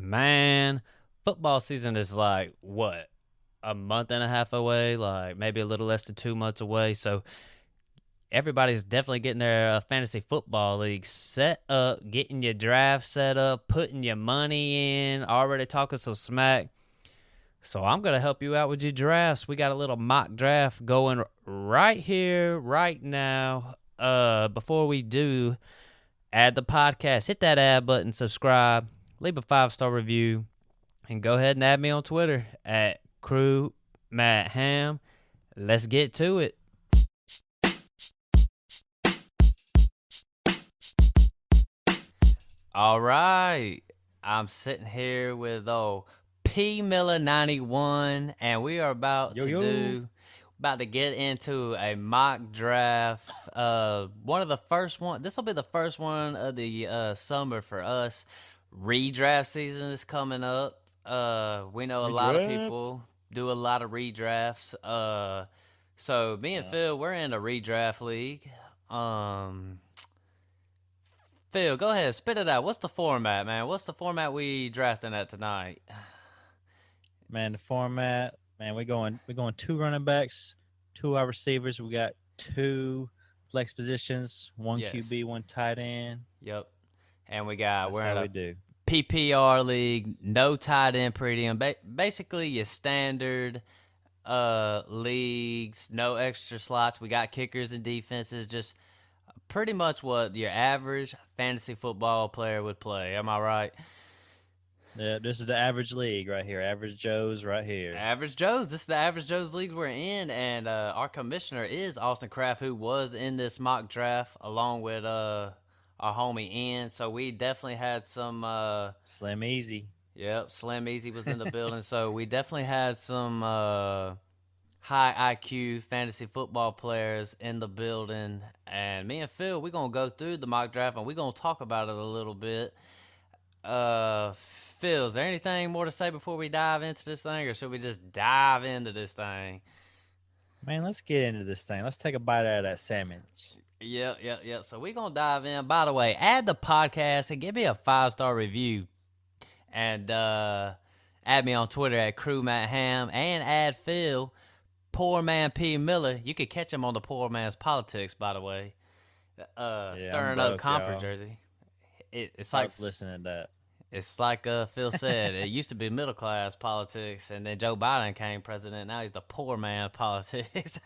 Man, football season is like what? A month and a half away, like maybe a little less than 2 months away. So everybody's definitely getting their fantasy football league set up, getting your draft set up, putting your money in, already talking some smack. So I'm gonna help you out with your drafts. We got a little mock draft going right here, right now. Before we do, add the podcast, hit that add button, subscribe, leave a 5-star review, and go ahead and add me on Twitter at Crew Matt Hamm. Let's get to it. All right. I'm sitting here with P Miller 91, and we are about to get into a mock draft. One of the first one. This will be the first one of the summer for us. Redraft season is coming up. We know a lot of Redraft. people do a lot of redrafts. So me and Yeah. Phil, we're in a redraft league. Um, Phil, go ahead, spit it out. What's the format, man? What's the format we drafting at tonight? Man, the format, man, we're going two running backs, two wide receivers. We got two flex positions, one Yes. QB, one tight end. Yep. And That's we're in how we a do. PPR league, no tight end premium. Basically your standard leagues, no extra slots. We got kickers and defenses, just pretty much what your average fantasy football player would play. Am I right? Yeah, this is the average league right here. Average Joe's right here. Average Joe's. This is the Average Joe's league we're in, and our commissioner is Austin Kraft, who was in this mock draft along with our homie Ian. So we definitely had some. Slim Easy. Yep, Slim Easy was in the building. So we definitely had some high IQ fantasy football players in the building, and me and Phil, we're gonna go through the mock draft and we're gonna talk about it a little bit. Phil, is there anything more to say before we dive into this thing, or should we just dive into this thing? Man, let's get into this thing. Let's take a bite out of that sandwich. Yep. So we're gonna dive in. By the way, add the podcast and give me a 5-star review, and add me on Twitter at Crew Matt Ham, and add Phil, Poor Man P Miller. You could catch him on the Poor Man's Politics, by the way. Yeah, I'm Stirring up broke, conference y'all. jersey. It's like Broke listening to that. Phil said. It used to be middle class politics, and then Joe Biden came president. Now he's the poor man politics.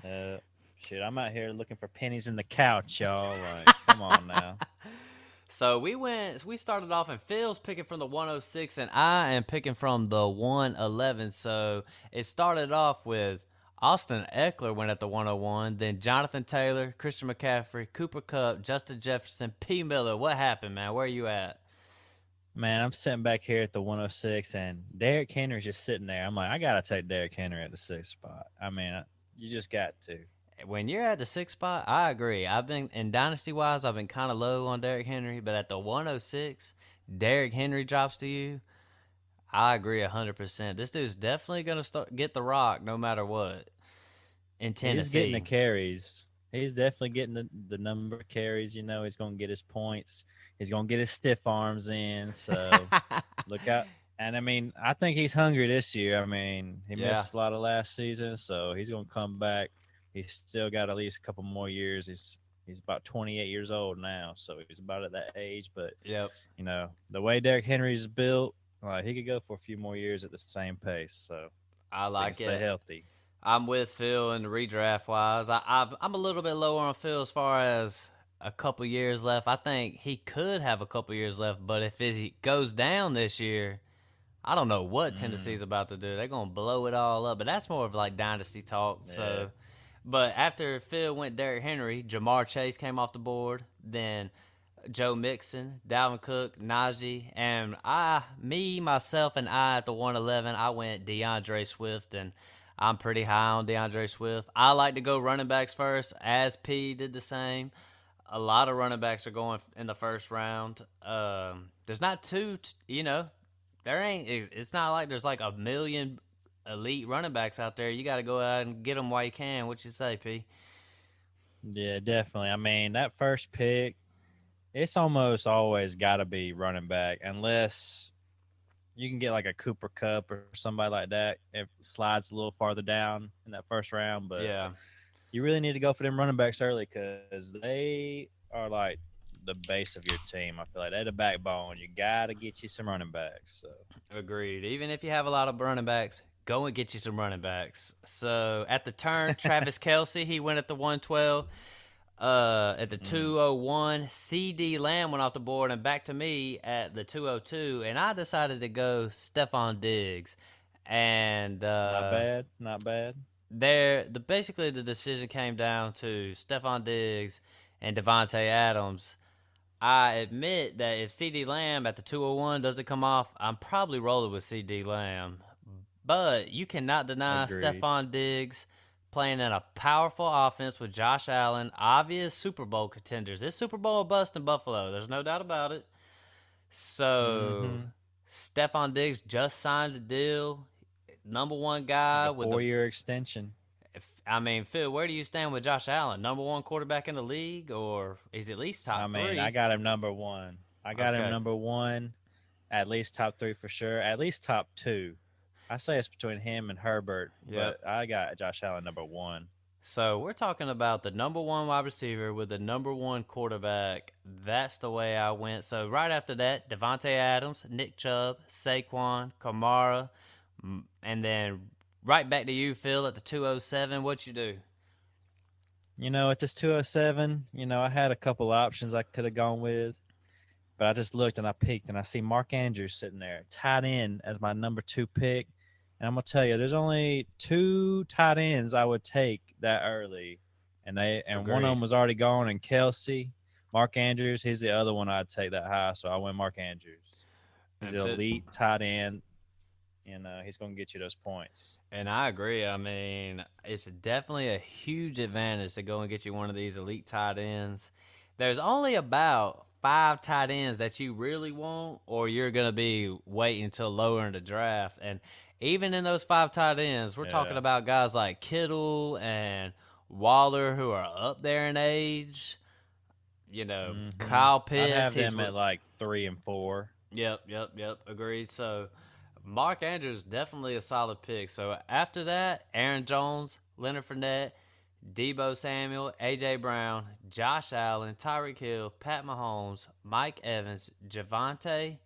Shit, I'm out here looking for pennies in the couch, y'all. Like, come on now. So we started off, and Phil's picking from the 106, and I am picking from the 111. So it started off with Austin Eckler went at the 101, then Jonathan Taylor, Christian McCaffrey, Cooper Kupp, Justin Jefferson, P. Miller. What happened, man? Where are you at? Man, I'm sitting back here at the 106, and Derrick Henry's just sitting there. I'm like, I gotta take Derrick Henry at the sixth spot. I mean, you just got to. When you're at the sixth spot, I agree. I've been in dynasty wise, I've been kind of low on Derrick Henry, but at the 106, Derrick Henry drops to you. I agree 100%. This dude's definitely gonna get the rock no matter what in He's getting the Tennessee. carries. He's definitely getting the number of carries. He's gonna get his points. He's gonna get his stiff arms in. So look out. And I mean, I think he's hungry this year. I mean, he Yeah, missed a lot of last season, so he's gonna come back. He's still got at least a couple more years. He's about 28 years old now, so he's about at that age. But yep. the way Derrick Henry's built, he could go for a few more years at the same pace. So I they can like stay it. healthy. I'm with Phil in the redraft wise. I'm a little bit lower on Phil as far as a couple years left. I think he could have a couple years left, but if it goes down this year, I don't know what Mm, Tennessee's about to do. They're gonna blow it all up. But that's more of like dynasty talk. yeah. So, but after Phil went Derrick Henry, Jamar Chase came off the board. Then Joe Mixon, Dalvin Cook, Najee, and myself, and I at the 111. I went DeAndre Swift, and I'm pretty high on DeAndre Swift. I like to go running backs first, as P did the same. A lot of running backs are going in the first round. There's not there ain't. It's not like there's like a million elite running backs out there. You got to go out and get them while you can. What you say, P? Yeah, definitely. I mean, that first pick, it's almost always got to be running back unless you can get like a Cooper Cup or somebody like that. It slides a little farther down in that first round, but Yeah, you really need to go for them running backs early because they are like the base of your team. I feel like they're the backbone. You got to get you some running backs. So agreed. Even if you have a lot of running backs, go and get you some running backs. So at the turn, Travis Kelsey, he went at the 112. At the mm, 201, CD Lamb went off the board and back to me at the 202, and I decided to go Stephon Diggs. And not bad, not bad. basically the decision came down to Stephon Diggs and Devontae Adams. I admit that if CD Lamb at the 201 doesn't come off, I'm probably rolling with CD Lamb. But you cannot deny Agreed. Stephon Diggs playing in a powerful offense with Josh Allen, obvious Super Bowl contenders. It's Super Bowl bust in Buffalo. There's no doubt about it. So Mm-hmm. Stephon Diggs just signed a deal. Number one Like guy a with the. 4 year extension. I mean, Phil, where do you stand with Josh Allen? Number one quarterback in the league, or he's at least I top mean, I three? got him number one. I got him Okay. number one, at least top three for sure, at least top two. I say it's between him and Herbert, Yep. but I got Josh Allen number one. So we're talking about the number one wide receiver with the number one quarterback. That's the way I went. So right after that, Devontae Adams, Nick Chubb, Saquon, Kamara, and then right back to you, Phil, at the 207. What you do? At this 207, I had a couple options I could have gone with, but I just looked and I peeked and I see Mark Andrews sitting there, tight end as my number two pick. And I'm gonna tell you, there's only two tight ends I would take that early, and one of them Agreed. was already gone. And Kelsey, Mark Andrews, he's the other one I'd take that high. So I went Mark Andrews. He's And an Phil, elite tight end, and he's gonna get you those points. and I agree. I mean, it's definitely a huge advantage to go and get you one of these elite tight ends. There's only about five tight ends that you really want, or you're going to be waiting until lower in the draft. And even in those five tight ends, we're talking Yeah. about guys like Kittle and Waller who are up there in age. Kyle I'd Pitts. have them at like 3 and 4. Yep. Agreed. So Mark Andrews definitely a solid pick. So after that, Aaron Jones, Leonard Fournette, Debo Samuel, AJ Brown, Josh Allen, Tyreek Hill, Pat Mahomes, Mike Evans, Javante,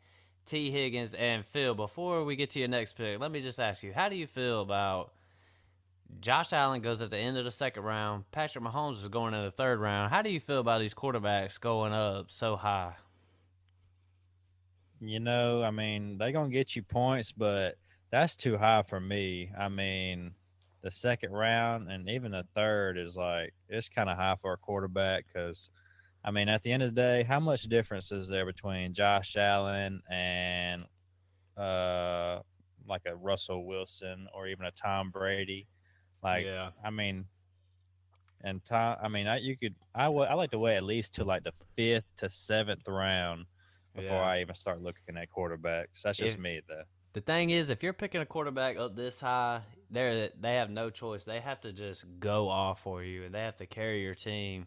T. Higgins, and Phil. Before we get to your next pick, let me just ask you, how do you feel about Josh Allen goes at the end of the second round, Patrick Mahomes is going in the third round? How do you feel about these quarterbacks going up so high? I mean, they're gonna get you points, but that's too high for me. I mean, the second round and even the third is like it's kind of high for a quarterback because, I mean, at the end of the day, how much difference is there between Josh Allen and uh like a Russell Wilson or even a Tom Brady? Like, Yeah. I mean, and Tom, I mean, I like to wait at least to like the fifth to seventh round before Yeah. I even start looking at quarterbacks. That's just If me, though. The thing is, if you're picking a quarterback up this high, they have no choice. They have to just go off for you, and they have to carry your team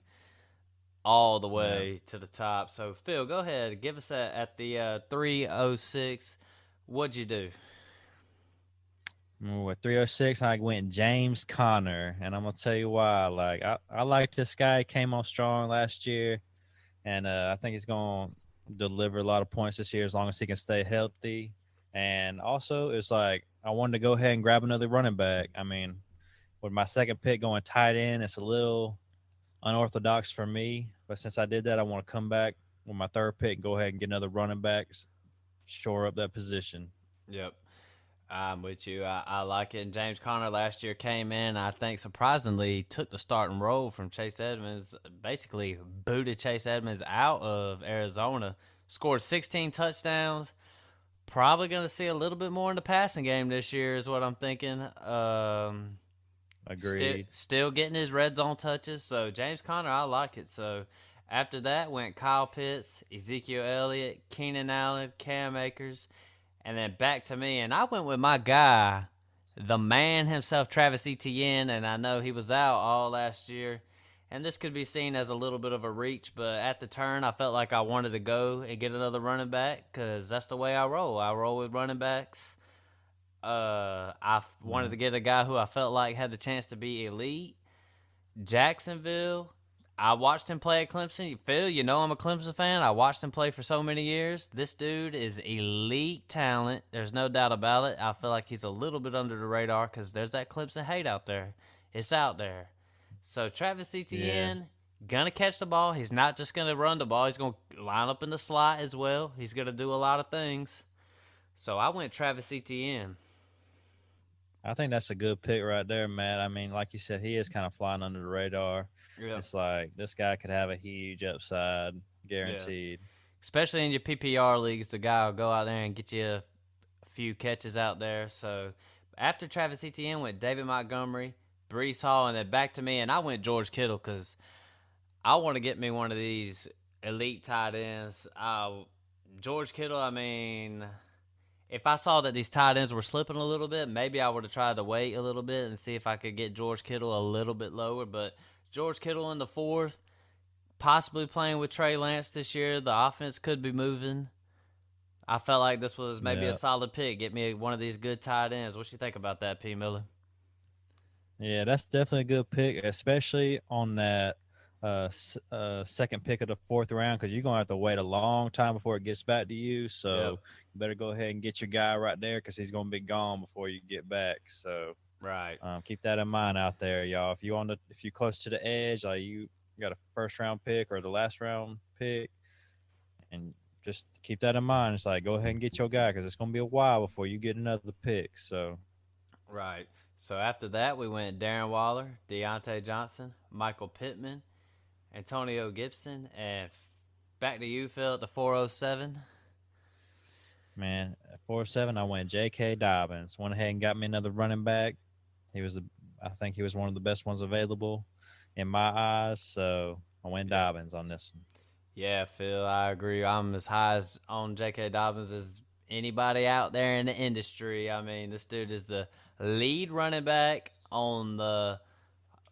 all the Yeah. way to the top. So, Phil, go ahead, give us at the 306. What'd you do? At 306, I went James Conner, and I'm gonna tell you why. Like, I like this guy. Came on strong last year, and I think he's gonna deliver a lot of points this year as long as he can stay healthy. And also, it's like I wanted to go ahead and grab another running back. I mean, with my second pick going tight end, it's a little unorthodox for me. But since I did that, I want to come back with my third pick and go ahead and get another running back, shore up that position. Yep. I'm with you. I like it. And James Conner last year came in, I think, surprisingly, took the starting role from Chase Edmonds, basically booted Chase Edmonds out of Arizona, scored 16 touchdowns. Probably going to see a little bit more in the passing game this year, is what I'm thinking. Agreed. Still getting his red zone touches. So James Conner, I like it. So after that went Kyle Pitts, Ezekiel Elliott, Keenan Allen, Cam Akers, and then back to me. And I went with my guy, the man himself, Travis Etienne. And I know he was out all last year. and this could be seen as a little bit of a reach, but at the turn, I felt like I wanted to go and get another running back because that's the way I roll. I roll with running backs. I wanted Mm-hmm. to get a guy who I felt like had the chance to be elite. Jacksonville, I watched him play at Clemson. Phil, you know I'm a Clemson fan. I watched him play for so many years. This dude is elite talent. There's no doubt about it. I feel like he's a little bit under the radar because there's that Clemson hate out there. It's out there. So Travis Yeah. Etienne, gonna catch the ball. He's not just gonna run the ball. He's gonna line up in the slot as well. He's gonna do a lot of things. So I went Travis Etienne. I think that's a good pick right there, Matt. I mean, like you said, he is kind of flying under the radar. Yeah. It's like this guy could have a huge upside, Yeah. guaranteed. Especially in your PPR leagues, the guy will go out there and get you a few catches out there. So after Travis Etienne went David Montgomery, Brees Hall, and then back to me, and I went George Kittle because I want to get me one of these elite tight ends. George Kittle, I mean, if I saw that these tight ends were slipping a little bit, maybe I would have tried to wait a little bit and see if I could get George Kittle a little bit lower. But George Kittle in the fourth, possibly playing with Trey Lance this year. The offense could be moving. I felt like this was maybe a Yeah. solid pick. Get me one of these good tight ends. What you think about that, P. Miller? Yeah, that's definitely a good pick, especially on that second pick of the fourth round, because you're gonna have to wait a long time before it gets back to you. So Yep. you better go ahead and get your guy right there, because he's gonna be gone before you get back. So Right. keep that in mind out there, y'all. If you're close to the edge, like you got a first round pick or the last round pick, and just keep that in mind. It's like go ahead and get your guy, because it's gonna be a while before you get another pick. So Right. So after that, we went Darren Waller, Deontay Johnson, Michael Pittman, Antonio Gibson, and back to you, Phil, at the 407. man, at 4-7, I went J.K. Dobbins. Went ahead and got me another running back. I think he was one of the best ones available in my eyes. So I went Yep. Dobbins on this one. Yeah, Phil, I agree. I'm as high as on J.K. Dobbins as anybody out there in the industry. I mean, this dude is the lead running back on the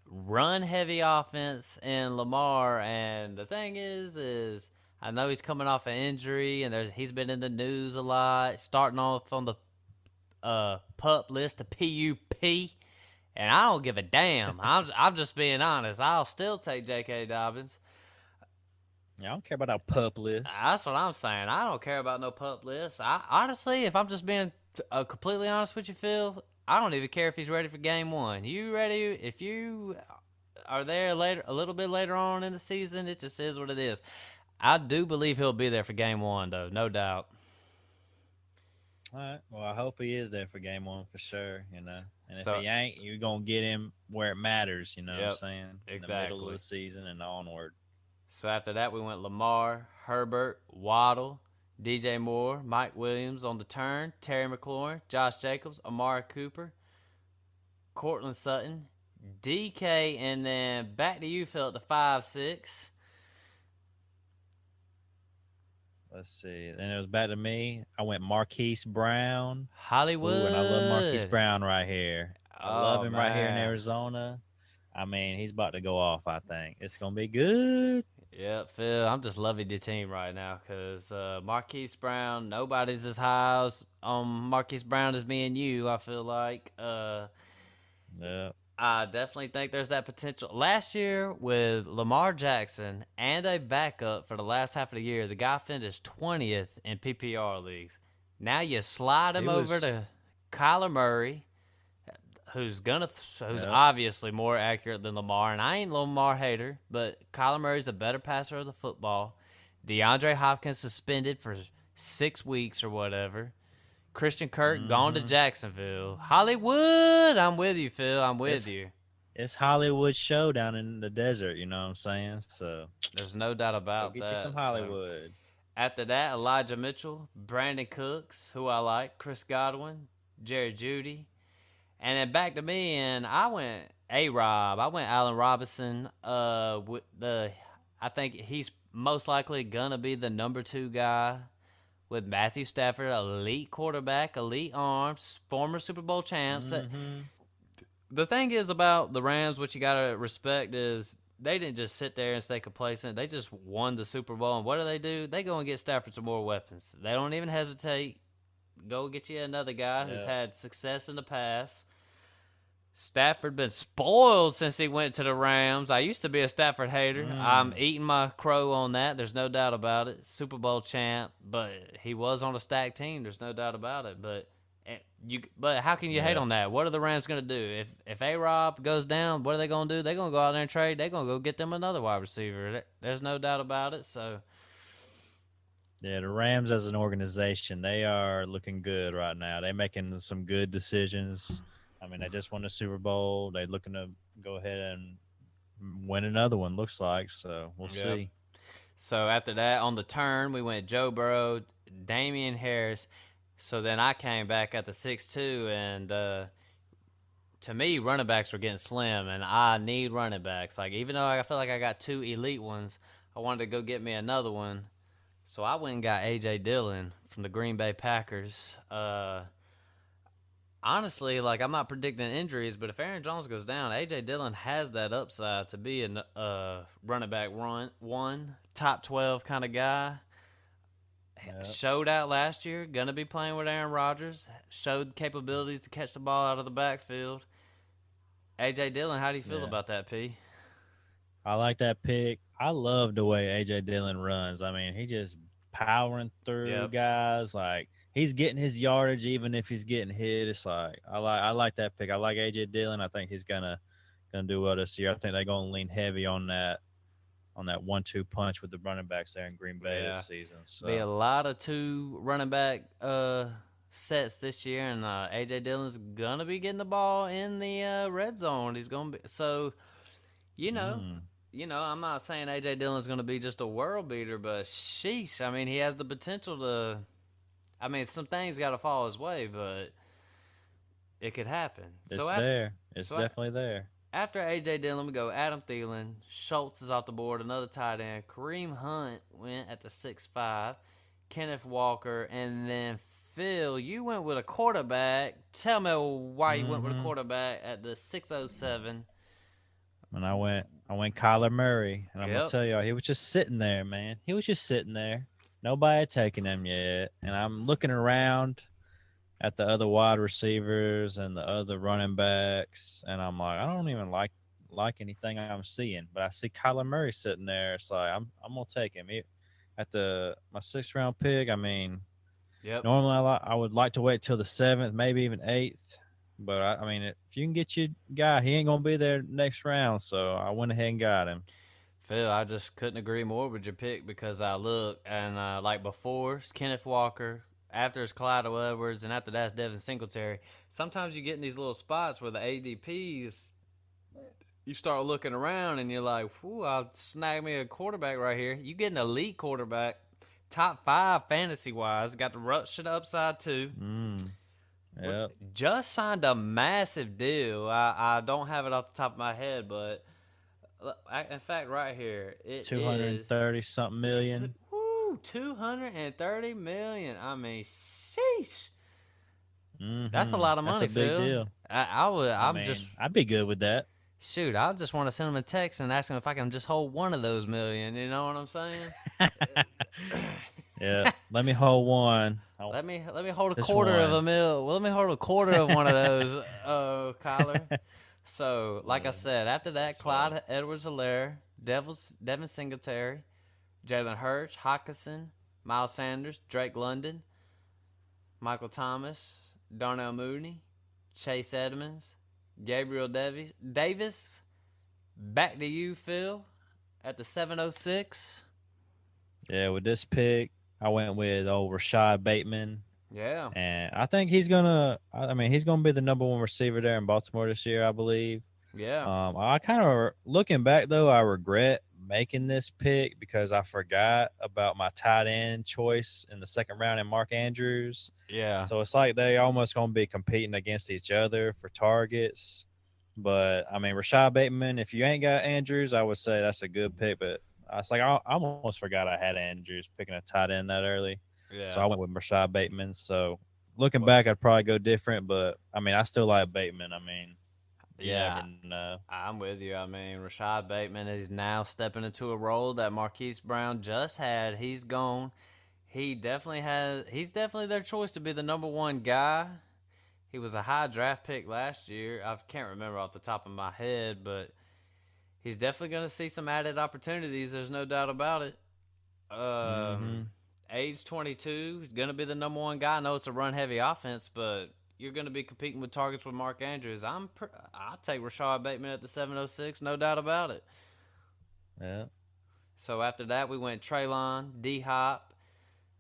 run heavy offense in Lamar. And the thing is I know he's coming off an injury, and he's been in the news a lot, starting off on the pup list, the PUP. And I don't give a damn. I'm just being honest. I'll still take J.K. Dobbins. Yeah, I don't care about that pup list. That's what I'm saying. I don't care about no pup list. I honestly, if I'm just being completely honest with you, Phil, I don't even care if he's ready for game one. You ready? If you are there later, a little bit later on in the season, it just is what it is. I do believe he'll be there for game one, though, no doubt. All right. Well, I hope he is there for game one for sure, you know. And if So, he ain't, you're going to get him where it matters, you know what I'm yep, saying? In the middle of exactly. the season and onward. So after that, we went Lamar, Herbert, Waddle, DJ Moore, Mike Williams on the turn, Terry McLaurin, Josh Jacobs, Amari Cooper, Cortland Sutton, DK, and then back to you, Phil, at the 5-6. Let's see. Then it was back to me. I went Marquise Brown. Ooh, and I love Marquise Hollywood. Brown right here. I love Oh, him right here in man. Arizona. I mean, he's about to go off, I think. It's going to be good. Yep, Phil, I'm just loving your team right now because Marquise Brown, nobody's as high on Marquise Brown as me and you, I feel like. Yeah. I definitely think there's that potential. Last year with Lamar Jackson and a backup for the last half of the year, the guy finished 20th in PPR leagues. Now you slide him He over was, to Kyler Murray, who's yep. obviously more accurate than Lamar, and I ain't a Lamar hater, but Kyler Murray's a better passer of the football. DeAndre Hopkins suspended for 6 weeks or whatever. Christian Kirk gone to Mm-hmm. Jacksonville. Hollywood, I'm with you, Phil. I'm with It's, you. it's Hollywood show down in the desert, you know what I'm saying? So There's no doubt go about get you some that. So Hollywood. after that, Elijah Mitchell, Brandon Cooks, who I like, Chris Godwin, Jerry Judy, and then back to me, and I went A-Rob. I went Allen Robinson. I think he's most likely gonna be the number 2 guy with Matthew Stafford, elite quarterback, elite arms, former Super Bowl champs. Mm-hmm. The thing is about the Rams, what you gotta respect is they didn't just sit there and stay complacent. They just won the Super Bowl. And what do? They go and get Stafford some more weapons. They don't even hesitate. Go get you another guy who's Yeah. had success in the past. Stafford been spoiled since he went to the Rams. I used to be a Stafford hater. I'm Mm, eating my crow on that. There's no doubt about it. Super Bowl champ, but he was on a stacked team. There's no doubt about it. But how can you hate yeah. on that? What are the Rams gonna do if A Rob goes down? What are they gonna do? They're gonna go out there and trade. They're gonna go get them another wide receiver. There's no doubt about it. So Yeah, the Rams as an organization, they are looking good right now. They're making some good decisions. I mean, they just won the Super Bowl. They're looking to go ahead and win another one, looks like. So we'll yep. see. So after that, on the turn, we went Joe Burrow, Damian Harris. So then I came back at the 6-2, and to me, running backs were getting slim, and I need running backs. Like, even though I feel like I got two elite ones, I wanted to go get me another one. So I went and got A.J. Dillon from the Green Bay Packers. Honestly, like, I'm not predicting injuries, but if Aaron Jones goes down, A.J. Dillon has that upside to be a running back one, top 12 kind of guy. Yep. Showed out last year, gonna be playing with Aaron Rodgers. Showed capabilities to catch the ball out of the backfield. AJ Dillon, how do you feel Yeah. about that, P? I like that pick. I love the way AJ Dillon runs. I mean, he just powering through Yep. guys. Like he's getting his yardage even if he's getting hit. It's like I like that pick. I like AJ Dillon. I think he's gonna do well this year. I think they're gonna lean heavy on that 1-2 punch with the running backs there in Green Bay Yeah. this season. Be So a lot of two running back sets this year, and AJ Dillon's gonna be getting the ball in the red zone. He's gonna be you know, mm, I'm not saying AJ Dillon's gonna be just a world beater, but sheesh, I mean, he has the potential to. I mean, some things got to fall his way, but it could happen. it's there. It's So definitely there. after AJ Dillon, we go Adam Thielen. Schultz is off the board, another tight end. Kareem Hunt went at the 6-5. Kenneth Walker, and then Phil, you went with a quarterback. Tell me why you went with a Hmm. quarterback at the 607. And I went Kyler Murray, and I'm gonna Yep. tell y'all, he was just sitting there, man. He was just sitting there. Nobody had taken him yet, and I'm looking around at the other wide receivers and the other running backs, and I'm like, I don't even like anything I'm seeing, but I see Kyler Murray sitting there. It's like I'm gonna take him at the my 6th round pick. I mean, Yep. normally I would like to wait till the 7th, maybe even 8th. But I mean, if you can get your guy, he ain't gonna be there next round. So I went ahead and got him. Phil, I just couldn't agree more with your pick because I look and like before it's Kenneth Walker, after it's Clyde Edwards, and after that's Devin Singletary. Sometimes you get in these little spots where the ADPs, you start looking around and you're like, "Whoo, I'll snag me a quarterback right here." You get an elite quarterback, top 5 fantasy wise, got the rushing upside too. Mm, yep. Just signed a massive deal. I don't have it off the top of my head, but in fact, right here it Two hundred and is. thirty something million. Woo, 230 million. I mean, sheesh. That's a Mm-hmm. lot of That's money, a big Phil. deal. I would. I I'm just mean, I'd be good with that. shoot. I just want to send him a text and ask him if I can just hold one of those million. You know what I'm saying? Yeah. Let me hold one. Let me hold a Just quarter of a one. mil. Well, let me hold a quarter of one of those, Kyler. So, like I Yeah, said, after that, that's funny. Clyde Edwards-Helaire, Devin Singletary, Jalen Hurts, Hawkinson, Miles Sanders, Drake London, Michael Thomas, Darnell Mooney, Chase Edmonds, Gabriel Davis. Back to you, Phil, at the 706. Yeah, with this pick, I went with old Rashad Bateman. Yeah, And I think he's gonna. I mean, he's gonna be the number one receiver there in Baltimore this year, I believe. yeah, I kind of looking back though, I regret making this pick because I forgot about my tight end choice in the 2nd round in Mark Andrews. yeah. So it's like they almost gonna be competing against each other for targets. But I mean, Rashad Bateman, if you ain't got Andrews, I would say that's a good pick. But it's like I almost forgot I had Andrews picking a tight end that early. So Yeah. I went with Rashad Bateman. So looking Well, back, I'd probably go different, but I mean, I still like Bateman. I mean, You Yeah, never know. I'm with you. I mean, Rashad Bateman is now stepping into a role that Marquise Brown just had. He's gone. He definitely has. He's definitely their choice to be the number one guy. He was a high draft pick last year. I can't remember off the top of my head, but he's definitely going to see some added opportunities. There's no doubt about it. Um, Mm-hmm. Age 22, going to be the number one guy. I know it's a run heavy offense, but you're going to be competing with targets with Mark Andrews. I'll take Rashad Bateman at the 706, no doubt about it. Yeah. So after that, we went Traylon, D Hop,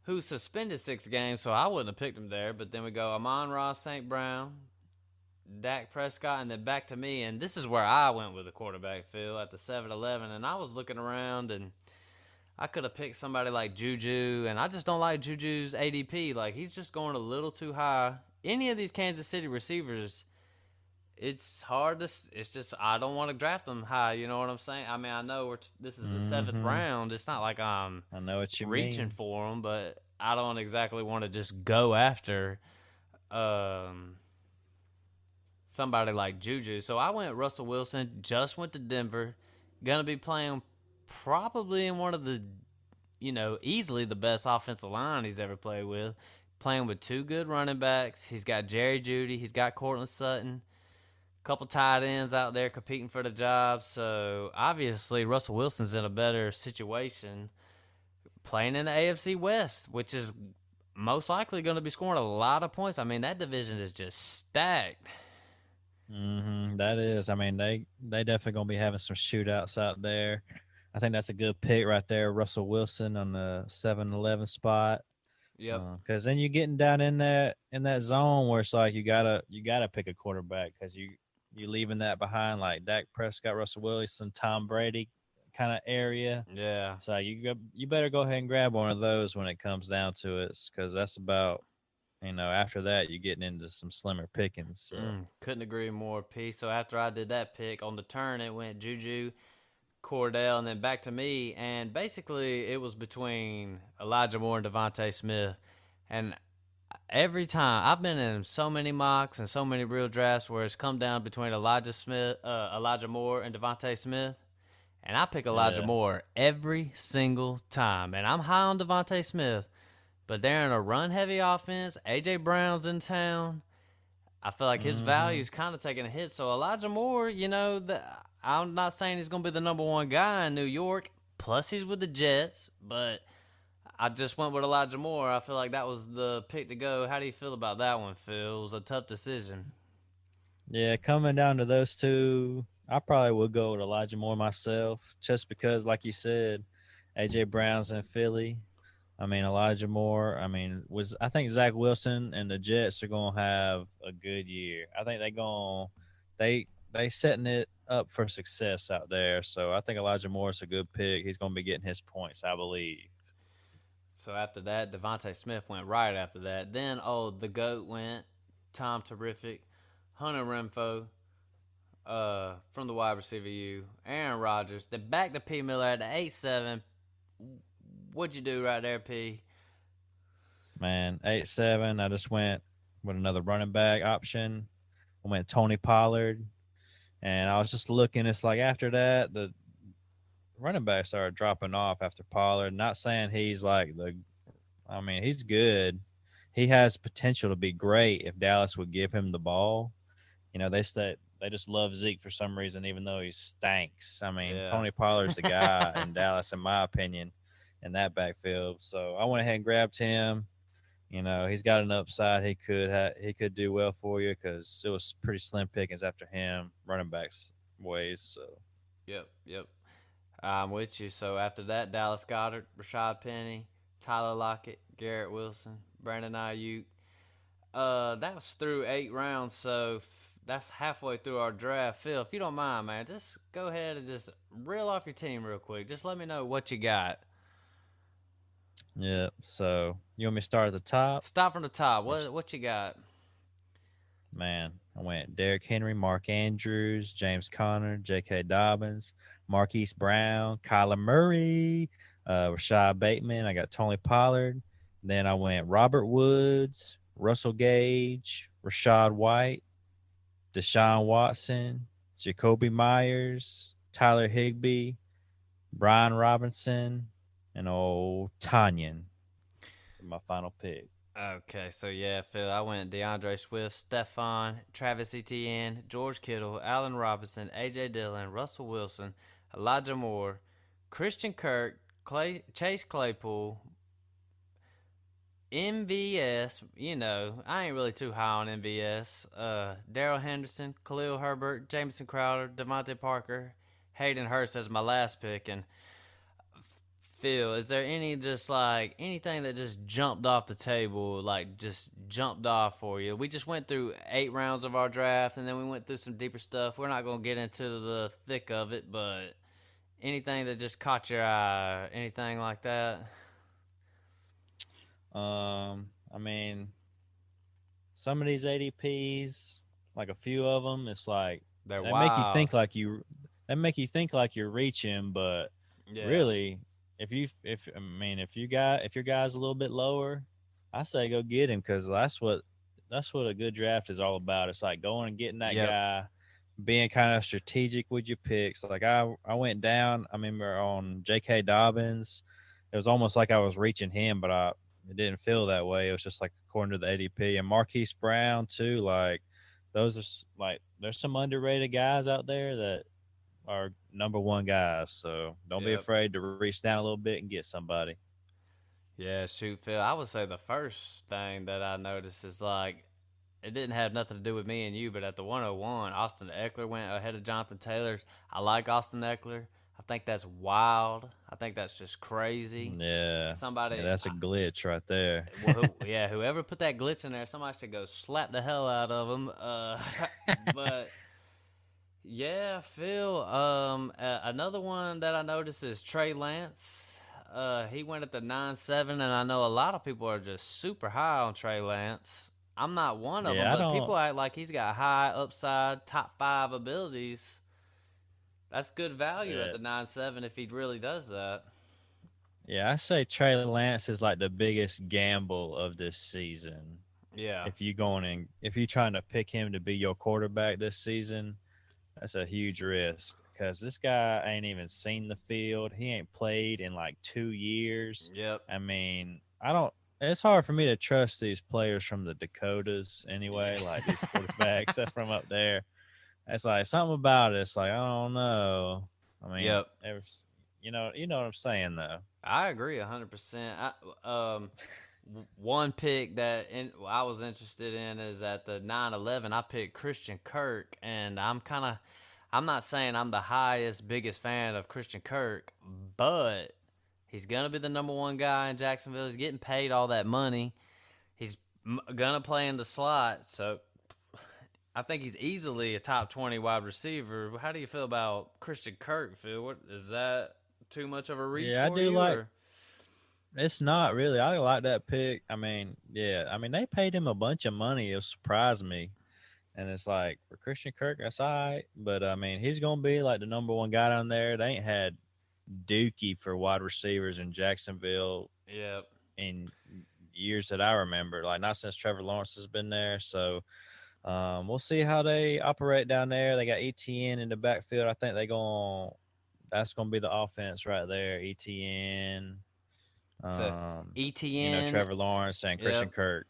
who suspended 6 games, so I wouldn't have picked him there. But then we go Amon-Ra St. Brown, Dak Prescott, and then back to me. And this is where I went with the quarterback, Phil, at the 7-11. And I was looking around, and I could have picked somebody like Juju, and I just don't like Juju's ADP. Like, he's just going a little too high. Any of these Kansas City receivers, it's hard to. It's just I don't want to draft them high. You know what I'm saying? I mean, I know this is the seventh Mm-hmm. round. It's not like I'm I know what you reaching mean. for them, but I don't exactly want to just go after um, somebody like Juju. So I went Russell Wilson. Just went to Denver. Gonna be playing probably in one of the easily the best offensive line he's ever played with. Playing with two good running backs. He's got Jerry Judy. He's got Cortland Sutton. Couple tight ends out there competing for the job. So obviously Russell Wilson's in a better situation playing in the AFC West, which is most likely going to be scoring a lot of points. I mean, that division is just stacked. Mm-hmm. That is. I mean, they definitely gonna be having some shootouts out there. I think that's a good pick right there, Russell Wilson on the 7-11 spot. Yep. Because then you're getting down in that zone where it's like you gotta pick a quarterback because you leaving that behind like Dak Prescott, Russell Wilson, Tom Brady kind of area. Yeah. So you better go ahead and grab one of those when it comes down to it, because that's about after that you're getting into some slimmer pickings. So Couldn't agree more, P. So after I did that pick on the turn, it went Juju, Cordell, and then back to me. And basically, it was between Elijah Moore and Devontae Smith. And every time I've been in so many mocks and so many real drafts where it's come down between Elijah Moore, and Devontae Smith, and I pick Elijah yeah. Moore every single time. And I'm high on Devontae Smith, but they're in a run-heavy offense. AJ Brown's in town. I feel like his value Mm-hmm. is kind of taking a hit. So Elijah Moore, I'm not saying he's going to be the number one guy in New York. Plus, he's with the Jets, but I just went with Elijah Moore. I feel like that was the pick to go. How do you feel about that one, Phil? It was a tough decision. Yeah, coming down to those two, I probably would go with Elijah Moore myself, just because, like you said, AJ Brown's in Philly. I mean, Elijah Moore. I think Zach Wilson and the Jets are gonna have a good year. I think they setting it up for success out there. So I think Elijah Moore's a good pick. He's gonna be getting his points, I believe. So after that, Devontae Smith went right after that. Then, the GOAT went. Tom Terrific. Hunter Renfro from the wide receiver U. Aaron Rodgers. Then back to P. Miller at the 8-7. What'd you do right there, P? Man, 8-7. I just went with another running back option. I went Tony Pollard, and I was just looking. It's like after that, the running back started dropping off after Pollard. Not saying he's like he's good. He has potential to be great if Dallas would give him the ball. They just love Zeke for some reason, even though he stinks. I mean, Yeah. Tony Pollard's the guy in Dallas, in my opinion, in that backfield. So I went ahead and grabbed him. He's got an upside. He could do well for you because it was pretty slim pickings after him, running backs ways. So Yep, yep. I'm with you. So after that, Dallas Goddard, Rashad Penny, Tyler Lockett, Garrett Wilson, Brandon Ayuk. That was through 8 rounds, so that's halfway through our draft. Phil, if you don't mind, man, just go ahead and just reel off your team real quick. Just let me know what you got. yeah. So you want me to start at the top? Start from the top. Or What you got? Man, I went Derrick Henry, Mark Andrews, James Conner, J.K. Dobbins, Marquise Brown, Kyler Murray, Rashad Bateman. I got Tony Pollard. Then I went Robert Woods, Russell Gage, Rashad White. Deshaun Watson, Jacoby Myers, Tyler Higbee, Brian Robinson, and old Tanyan for my final pick. Okay, so yeah, Phil, I went DeAndre Swift, Stephon, Travis Etienne, George Kittle, Allen Robinson, AJ Dillon, Russell Wilson, Elijah Moore, Christian Kirk, Chase Claypool, MVS. I ain't really too high on MVS. Darrell Henderson, Khalil Herbert, Jamison Crowder, Devontae Parker, Hayden Hurst as my last pick, and Phil, is there anything that just jumped off the table, like just jumped off for you? We just went through 8 rounds of our draft, and then we went through some deeper stuff. We're not gonna get into the thick of it, but anything that just caught your eye, anything like that? I mean, some of these ADPs, like a few of them, it's like They're they make you wild. think like they make you think like you're reaching, but Yeah. really, if your guy's a little bit lower, I say go get him because that's what a good draft is all about. It's like going and getting that Yep. guy, being kind of strategic with your picks. Like I went down. I remember on J.K. Dobbins, it was almost like I was reaching him, but it didn't feel that way. It was just like according to the ADP and Marquise Brown too. Like those are like there's some underrated guys out there that are number one guys. So don't be Yep. afraid to reach down a little bit and get somebody. Yeah, shoot, Phil. I would say the first thing that I noticed is like it didn't have nothing to do with me and you, but at the 101, Austin Eckler went ahead of Jonathan Taylor. I like Austin Eckler. I think that's wild. I think that's just crazy. Yeah. Yeah, Somebody, that's a glitch right there. yeah, whoever put that glitch in there, somebody should go slap the hell out of him. But yeah, Phil. Another one that I noticed is Trey Lance. He went at the 9-7, and I know a lot of people are just super high on Trey Lance. I'm not one of them, Yeah, I but people don't. act like he's got high upside, top five abilities. That's good value at Yeah, the 9-7 if he really does that. yeah, I say Trey Lance is like the biggest gamble of this season. Yeah. If you trying to pick him to be your quarterback this season, that's a huge risk because this guy ain't even seen the field. He ain't played in like 2 years. Yep. I mean, I don't. It's hard for me to trust these players from the Dakotas Yeah. anyway. Like these quarterbacks that from up there. It's like something about it. It's like I don't know. I mean, Yep. you know what I'm saying though. I agree 100%. One pick that I was interested in is at the 9-11. I picked Christian Kirk, and I'm not saying I'm the highest, biggest fan of Christian Kirk, but he's gonna be the number one guy in Jacksonville. He's getting paid all that money. He's gonna play in the slot, so I think he's easily a top 20 wide receiver. How do you feel about Christian Kirk, Phil? What is that too much of a reach Yeah, I for do you, like. or? It's not really. I like that pick. I mean, yeah. I mean, they paid him a bunch of money. It surprised me. And it's like for Christian Kirk, that's all right. But I mean, he's gonna be like the number one guy down there. They ain't had Dookie for wide receivers in Jacksonville Yep. in years that I remember. Like not since Trevor Lawrence has been there. So we'll see how they operate down there. They got ETN in the backfield. I think they going. That's gonna be the offense right there. ETN. So ETN, Trevor Lawrence and Christian yep, Kirk.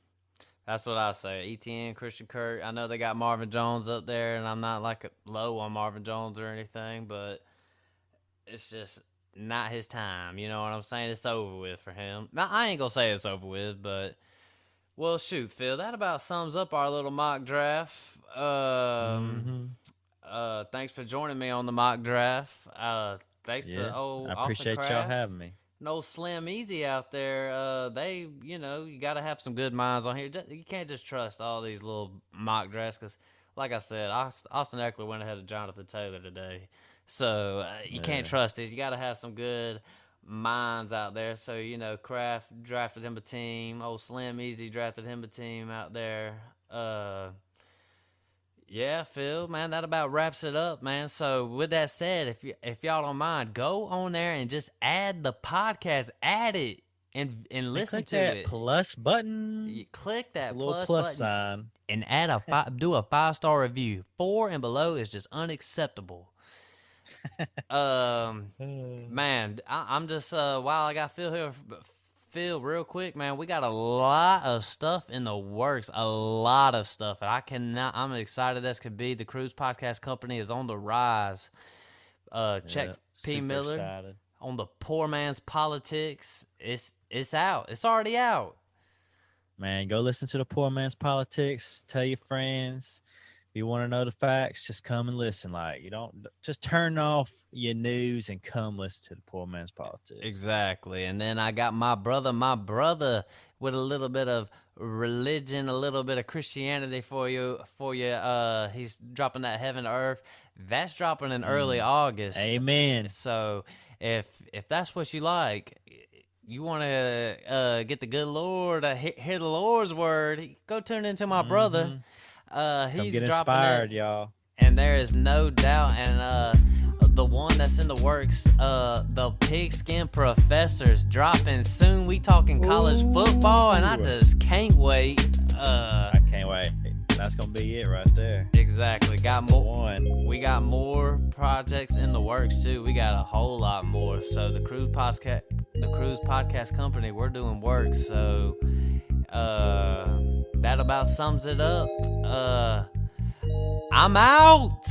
that's what I say. ETN, Christian Kirk. I know they got Marvin Jones up there, and I'm not like low on Marvin Jones or anything, but it's just not his time. You know what I'm saying? It's over with for him. Now I ain't gonna say it's over with, but well, shoot, Phil, that about sums up our little mock draft. Mm-hmm. Thanks for joining me on the mock draft. Thanks to Yeah, I old Austin appreciate y'all Kraft. having me. No Slim Easy out there. You got to have some good minds on here. You can't just trust all these little mock drafts because, like I said, Austin Eckler went ahead of Jonathan Taylor today. So you can't Yeah, trust it. You got to have some good minds out there. So, Kraft drafted him a team. Old Slim Easy drafted him a team out there. Yeah, Phil, man, that about wraps it up, man. So, with that said, if y'all don't mind, go on there and just add the podcast. Add it. and And listen click to that it. plus button. You click It's a that little plus plus button sign. and do a 5-star review. 4 and below is just unacceptable. Man, I'm just while I got Phil here. Phil, real quick, man, we got a lot of stuff in the works. A lot of stuff, and I'm excited as could be. The Cruise Podcast Company is on the rise. Check Yeah, P super Miller excited. on the poor man's politics. It's out. It's already out. Man, go listen to the Poor Man's Politics. Tell your friends. If you want to know the facts, just come and listen. Like, you don't just turn off your news and come listen to the Poor Man's Politics. Exactly. And then I got my brother with a little bit of religion, a little bit of Christianity for you. He's dropping that Heaven to Earth. That's dropping in early August. Amen. So if that's what you like, you want to get the good Lord, hear the Lord's word, go tune into my brother. Come He's get dropping inspired, it, y'all. and there is no doubt. And the one that's in the works, the Pigskin Professor's dropping soon. We talking college football, and I just can't wait. I can't wait. That's gonna be it right there. Exactly. Got more. One. We got more projects in the works too. We got a whole lot more. So the Cruise Podcast Company, we're doing work. So that about sums it up. I'm out.